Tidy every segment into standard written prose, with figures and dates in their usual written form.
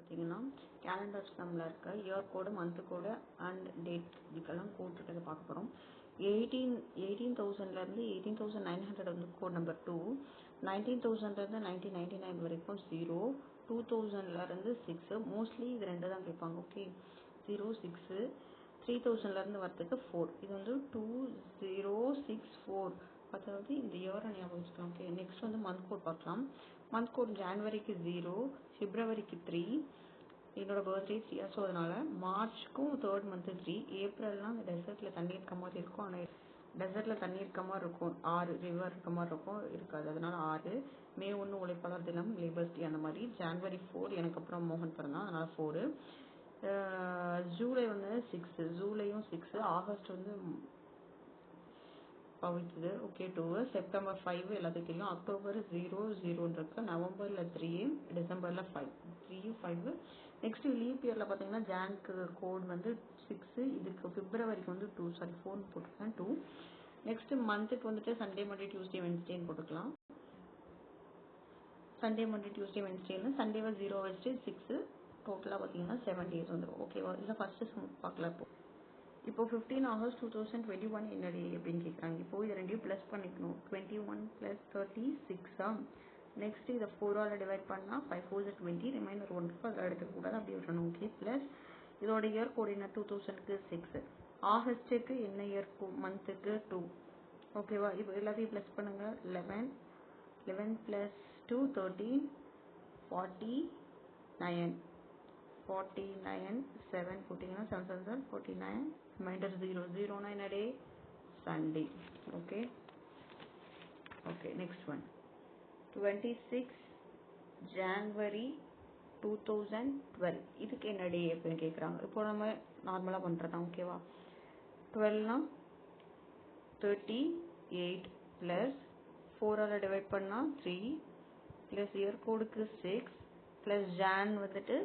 பார்த்தீங்கன்னா கேலண்டர் சம்மில் இருக்க year code month code and date இதுக்கெல்லாம் கூட்டுறதை பார்க்க போகிறோம். 18,000லேருந்து 18,900 வந்து கோட் நம்பர் 2, 19,000லேருந்து 1999 வரைக்கும் 0, 2,000லேருந்து 6, மோஸ்ட்லி இது ரெண்டு தான் கேட்பாங்க. ஓகே, 0, 6, 3,000லேருந்து வரதுக்கு 4. இது வந்து 2064, அதாவது இந்த இயரை ஞாபகம் வச்சுக்கலாம். ஓகே, நெக்ஸ்ட் வந்து மந்த் கோட் பார்க்கலாம். மந்த் கோட் ஜான்வரிக்கு 0, பிப்ரவரிக்கு 3, என்னோட பர்த்டே 3, ஸோ அதனால மார்ச்க்கும் 3rd மந்த்து 3, ஏப்ரல்லாம் டெசர்ட்டில் தண்ணி இருக்க மாதிரி இருக்கும், ஆனால் டெசர்ட்டில் தண்ணி இருக்க மாதிரி இருக்கும், 6 ரிவர் இருக்க மாதிரி இருக்கும், இருக்காது, அதனால 6. மே 1 உழைப்பாளர் தினம், லேபர்ஸ் டே அந்த மாதிரி. ஜான்வரி 4, எனக்கு அப்புறம் மோகன் பிறந்தான், அதனால 4. ஜூலை வந்து 6, ஜூலையும் 6, ஆகஸ்ட் வந்து பவித்துது. ஓகே, 2, செப்டம்பர் 5 எல்லாத்துக்கும் தெரியும், அக்டோபர் 0, 0 இருக்கு, நவம்பரில் 3, டிசம்பரில் 5, 3, 5. நெக்ஸ்ட் லீப் இயரில் பார்த்தீங்கன்னா ஜானுக்கு கோட் வந்து 6, இதுக்கு பிப்ரவரிக்கு வந்து 2, சாரி 4 போட்டுருக்கேன், 2. நெக்ஸ்ட் மந்த்துக்கு வந்துட்டு சண்டே மண்டே டியூஸ்டே வென்ஸ்டேன்னு போட்டுக்கலாம். சண்டே மண்டே டியூஸ்டே வென்ஸ்டேன்னு சண்டேவை 0 வச்சுட்டு 6, டோட்டலாக பார்த்தீங்கன்னா 7 days வந்துடும். ஓகேவா, இதில் ஃபர்ஸ்ட் சம் பார்க்கலாம். இப்போ 15 ஆகஸ்ட் 2021 என்னடி அப்படின்னு கேட்குறாங்க. இப்போ இது ரெண்டையும் ப்ளஸ் பண்ணிக்கணும். 21 + 36. நெக்ஸ்ட் இதை 4ஆல் டிவைட் பண்ணால் 5 4 20, ரிமைண்டர் 1 இருக்கும், அதில் எடுத்துக்கூடாது, அப்படி விடணும். ஓகே, ப்ளஸ் இதோட இயர் கோட் என்ன, 2000க்கு 6, ஆகஸ்ட்டுக்கு என்ன இயர் மந்த்துக்கு 2. ஓகேவா, இப்போ எல்லாத்தையும் ப்ளஸ் பண்ணுங்கள். 11 + 2 13, 49, 7 போட்டிங்கன்னா 7 7 7 49, ரிமைண்டர் 0, 0னா என்ன day, Sunday. Okay, next one 26 January 2012, இதுக்கு என்ன டே அப்படின்னு கேட்குறாங்க. இப்போ நம்ம நார்மலாக பண்ணுறதான். ஓகேவா, 12னா 38 ப்ளஸ் 4ஆல் டிவைட் பண்ணால் 3 ப்ளஸ் இயர் கோடுக்கு 6 ப்ளஸ் ஜான் வந்துட்டு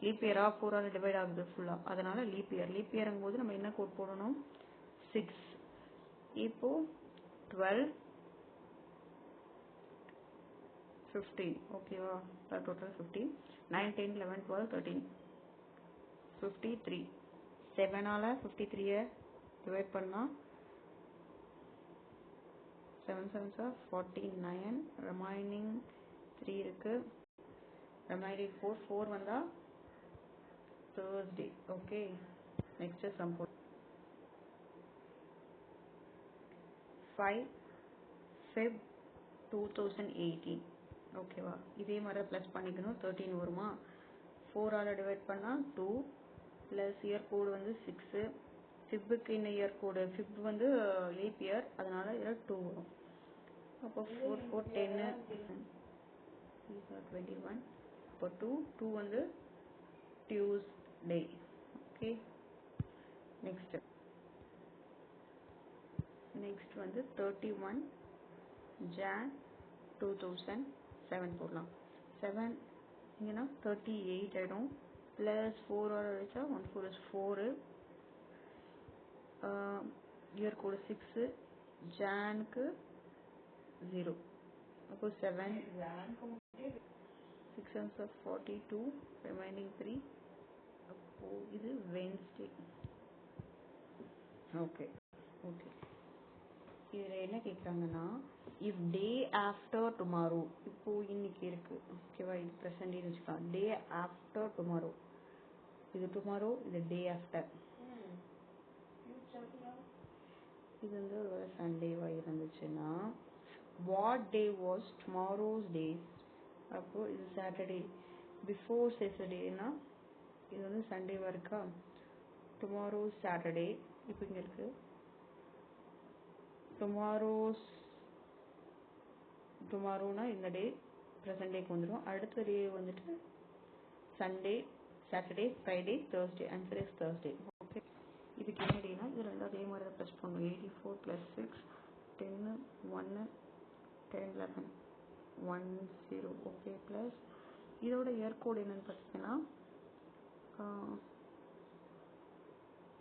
லீப் இயரா 4ஆல் டிவைட் ஆகுது ஃபுல்லாக, அதனால லீப் இயருங்கும் போது நம்ம என்ன கோட் போடணும், 6. இப்போ 12 15, ஓகேவா, டோட்டல் 15, 9 10 11 12 13, 53. 7ஆல் 53 டிவைட் பண்ணால் 7 7 49, ரிமைனிங் 3 இருக்கு, ரிமைனிங் 4 வந்தால் Thursday. Okay, next sum 5 Feb 2018. ஓகேவா, இதே மாதிரி ப்ளஸ் பண்ணிக்கணும். 13 வருமா, 4ஆல் டிவைட் பண்ணால் 2 ப்ளஸ் இயர் கோடு வந்து 6, ஃபிப்புக்கு என்ன இயர் கோடு, ஃபிப் வந்து லீப் இயர், அதனால இதில் 2 வரும். அப்போ 4 4 10, 21, இப்போ 2 வந்து டியூஸ்டே. ஓகே, நெக்ஸ்ட் வந்து 31 ஜான் 2007 போடலாம். 7 இங்கன்னா 38 ஆகிடும், ப்ளஸ் 4ஆல் வச்சா 1 4 is 4, இயர் கோடு 6, ஜானுக்கு 0, அப்போ 7 6 7 42, ரிமைனிங் 3, அப்போ இது வென்ஸ்டே. ஓகே, இதில் என்ன கேட்குறாங்கன்னா, இஃப் டே ஆஃப்டர் டுமாரோ, இப்போ இன்னைக்கு இருக்கு, ஓகேவா, இது ப்ரெசன்ட் டேன்னு வச்சுக்கலாம். டே ஆஃப்டர் டுமாரோ, இது டுமாரோ, இது டே ஆஃப்டர், இது வந்து ஒரு சண்டேவாக இருந்துச்சுன்னா what day was tomorrow's days, அப்போ இது சாட்டர்டே. பிஃபோர் சேட்டர்டேனா இது வந்து சண்டேவாக இருக்கா, டுமாரோ சாட்டர்டே. இப்போ இங்கே இருக்கு டுமாரோனா இந்த டே ப்ரெசன்ட் டேக்கு வந்துடும். அடுத்த டே வந்துட்டு Sunday, Saturday, Friday, Thursday, answer is Thursday. Okay, இதுக்கு என்ன டேனா இது ரெண்டு அதே மாதிரி தான் ப்ளஸ் பண்ணணும். 84 + 6 10 1 10 11 10. ஓகே, ப்ளஸ் இதோட இயர் கோடு என்னன்னு பார்த்தீங்கன்னா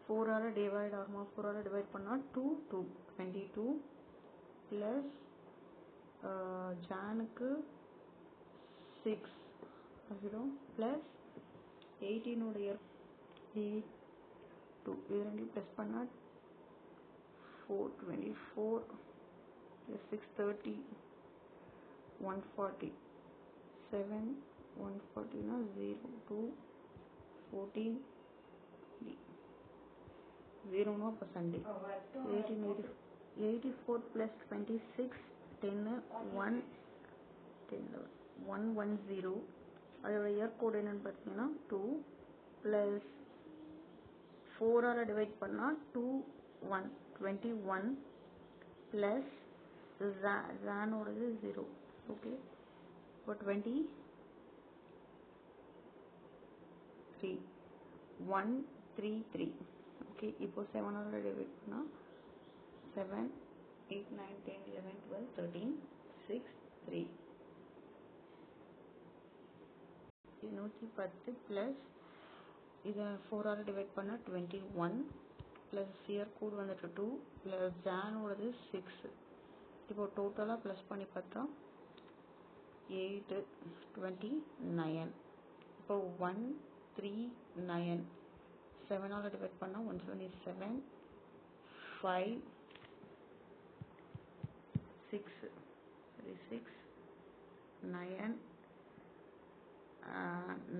4ஆல் டிவைட் ஆகுமா, 4ஆல் டிவைட் பண்ணால் 2 2 22 ப்ளஸ் ஜானுக்கு 6 ஆகிடும், ப்ளஸ் 18 8 2 இது ரெண்டையும் ப்ளஸ் பண்ணால் 424 + 630 140 7 140 0 2 14 0 அப்போ சண்டே 84 + 26 10 1 10 110 அதோட இயர் கோட் என்னன்னு பார்த்தீங்கன்னா 2 + 4 டிவைட் பண்ணால் 21 ப்ளஸ் ஜானோடது 0 ஓகே இப்போ 23 133 ஓகே இப்போ 7 டிவைட் பண்ணால் 7 8 9 10 11 12 13 6 3 110 ப்ளஸ் இதை 4 டிவைட் பண்ணால் 21 ப்ளஸ் இயர் கோட் வந்துட்டு 2 ப்ளஸ் ஜானோடது 6 இப்போ டோட்டலாக ப்ளஸ் பண்ணி பார்த்தா 8 29 இப்போ 139 7 டிவைட் பண்ணால் 127 5 6 9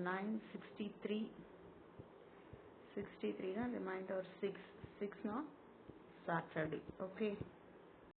963 63 தான் ரிமைண்டர் 6 6 Saturday okay